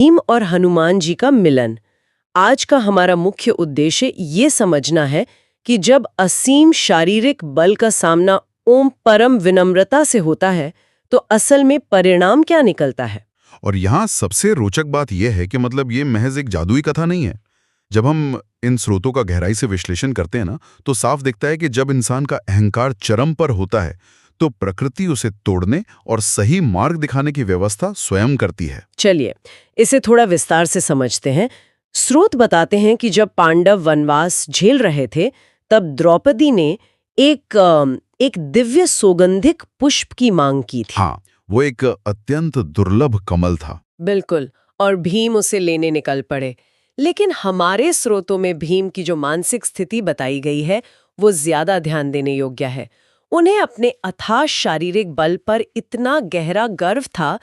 भीम और हनुमान जी का मिलन। आज का हमारा मुख्य उद्देश्य ये समझना है कि जब असीम शारीरिक बल का सामना ओम परम विनम्रता से होता है तो असल में परिणाम क्या निकलता है। और यहाँ सबसे रोचक बात यह है कि मतलब ये महज एक जादुई कथा नहीं है। जब हम इन स्रोतों का गहराई से विश्लेषण करते हैं ना, तो साफ दिखता है कि जब इंसान का अहंकार चरम पर होता है तो प्रकृति उसे तोड़ने और सही मार्ग दिखाने की व्यवस्था स्वयं करती है। चलिए इसे थोड़ा विस्तार से समझते हैं। स्रोत बताते हैं कि जब पांडव वनवास झेल रहे थे तब द्रौपदी ने एक दिव्य सौगंधिक पुष्प की मांग की थी। हाँ, वो एक अत्यंत दुर्लभ कमल था। बिल्कुल, और भीम उसे लेने निकल पड़े। लेकिन हमारे स्रोतों में भीम की जो मानसिक स्थिति बताई गई है वो ज्यादा ध्यान देने योग्य है। उन्हें अपने अथाह शारीरिक बल पर इतना गहरा गर्व था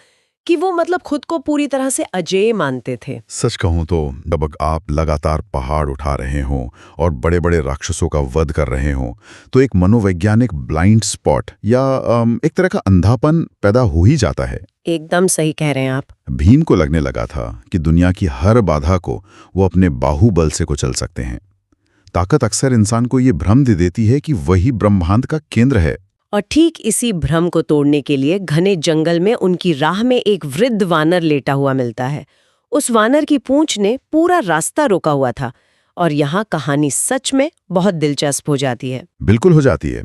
कि वो मतलब खुद को पूरी तरह से अजेय मानते थे। सच कहूं तो जब आप लगातार पहाड़ उठा रहे हों और बड़े बड़े राक्षसों का वध कर रहे हों तो एक मनोवैज्ञानिक ब्लाइंड स्पॉट या एक तरह का अंधापन पैदा हो ही जाता है। एकदम सही कह रहे हैं आप। भीम को लगने लगा था कि दुनिया की हर बाधा को वो अपने बाहुबल से कुचल सकते हैं। ताकत अक्सर इंसान को ये भ्रम दे देती है कि वही ब्रह्मांड का केंद्र है। और ठीक इसी भ्रम को तोड़ने के लिए घने जंगल में उनकी राह में एक वृद्ध वानर लेटा हुआ मिलता है। उस वानर की पूंछ ने पूरा रास्ता रोका हुआ था। और यहाँ कहानी सच में बहुत दिलचस्प हो जाती है। बिल्कुल हो जाती है,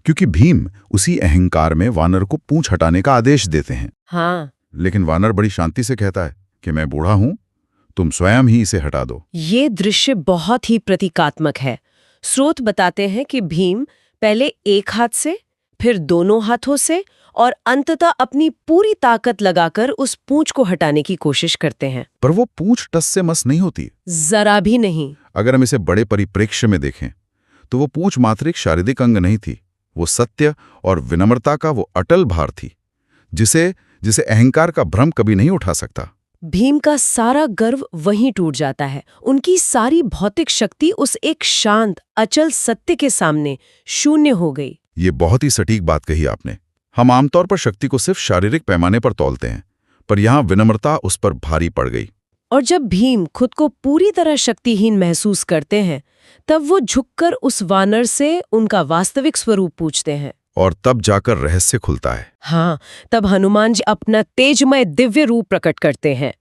क्योंकि भीम उसी अहंकार में वानर को पूंछ हटाने का आदेश देते हैं। हाँ, लेकिन वानर बड़ी शांति से कहता है कि मैं बूढ़ा हूं, तुम स्वयं ही इसे हटा दो। ये दृश्य बहुत ही प्रतीकात्मक है। स्रोत बताते हैं कि भीम पहले एक हाथ से, फिर दोनों हाथों से और अंततः अपनी पूरी ताकत लगाकर उस पूंछ को हटाने की कोशिश करते हैं। पर वो पूंछ टस से मस नहीं होती। जरा भी नहीं। अगर हम इसे बड़े परिप्रेक्ष्य में देखें तो वो पूंछ मात्र एक शारीरिक अंग नहीं थी, वो सत्य और विनम्रता का वो अटल भार थी जिसे अहंकार का भ्रम कभी नहीं उठा सकता। भीम का सारा गर्व वहीं टूट जाता है। उनकी सारी भौतिक शक्ति उस एक शांत अचल सत्य के सामने शून्य हो गई। ये बहुत ही सटीक बात कही आपने। हम आमतौर पर शक्ति को सिर्फ शारीरिक पैमाने पर तौलते हैं, पर यहाँ विनम्रता उस पर भारी पड़ गई। और जब भीम खुद को पूरी तरह शक्तिहीन महसूस करते हैं तब वो झुककर उस वानर से उनका वास्तविक स्वरूप पूछते हैं। और तब जाकर रहस्य खुलता है। हाँ, तब हनुमान जी अपना तेजमय दिव्य रूप प्रकट करते हैं।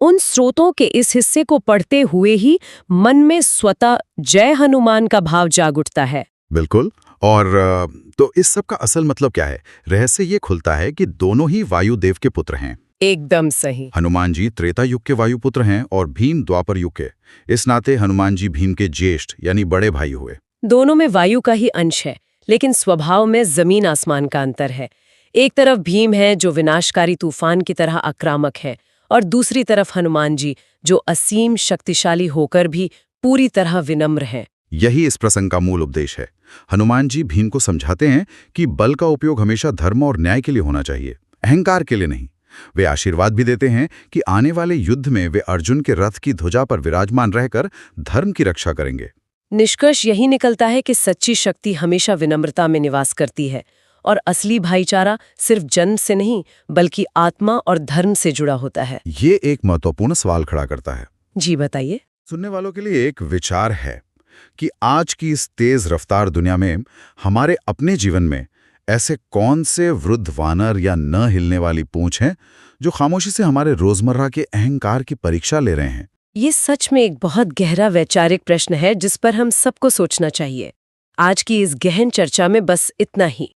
उन स्रोतों के इस हिस्से को पढ़ते हुए ही मन में स्वतः जय हनुमान का भाव जाग उठता है। बिल्कुल। और तो इस सब का असल मतलब क्या है? रहस्य ये खुलता है कि दोनों ही वायुदेव के पुत्र हैं। एकदम सही। हनुमान जी त्रेता युग के वायुपुत्र हैं और भीम द्वापर युग के। इस नाते हनुमान जी भीम के ज्येष्ठ यानी बड़े भाई हुए। दोनों में वायु का ही अंश है, लेकिन स्वभाव में जमीन आसमान का अंतर है। एक तरफ भीम है जो विनाशकारी तूफान की तरह आक्रामक है, और दूसरी तरफ हनुमान जी जो असीम शक्तिशाली होकर भी पूरी तरह विनम्र हैं। यही इस प्रसंग का मूल उपदेश है। हनुमान जी भीम को समझाते हैं कि बल का उपयोग हमेशा धर्म और न्याय के लिए होना चाहिए, अहंकार के लिए नहीं। वे आशीर्वाद भी देते हैं कि आने वाले युद्ध में वे अर्जुन के रथ की ध्वजा पर विराजमान रहकर धर्म की रक्षा करेंगे। निष्कर्ष यही निकलता है कि सच्ची शक्ति हमेशा विनम्रता में निवास करती है, और असली भाईचारा सिर्फ जन्म से नहीं बल्कि आत्मा और धर्म से जुड़ा होता है। ये एक महत्वपूर्ण सवाल खड़ा करता है। जी बताइए। सुनने वालों के लिए एक विचार है कि आज की इस तेज रफ्तार दुनिया में हमारे अपने जीवन में ऐसे कौन से वृद्ध वानर या न हिलने वाली पूंछ हैं जो खामोशी से हमारे रोजमर्रा के अहंकार की परीक्षा ले रहे हैं। ये सच में एक बहुत गहरा वैचारिक प्रश्न है जिस पर हम सबको सोचना चाहिए। आज की इस गहन चर्चा में बस इतना ही।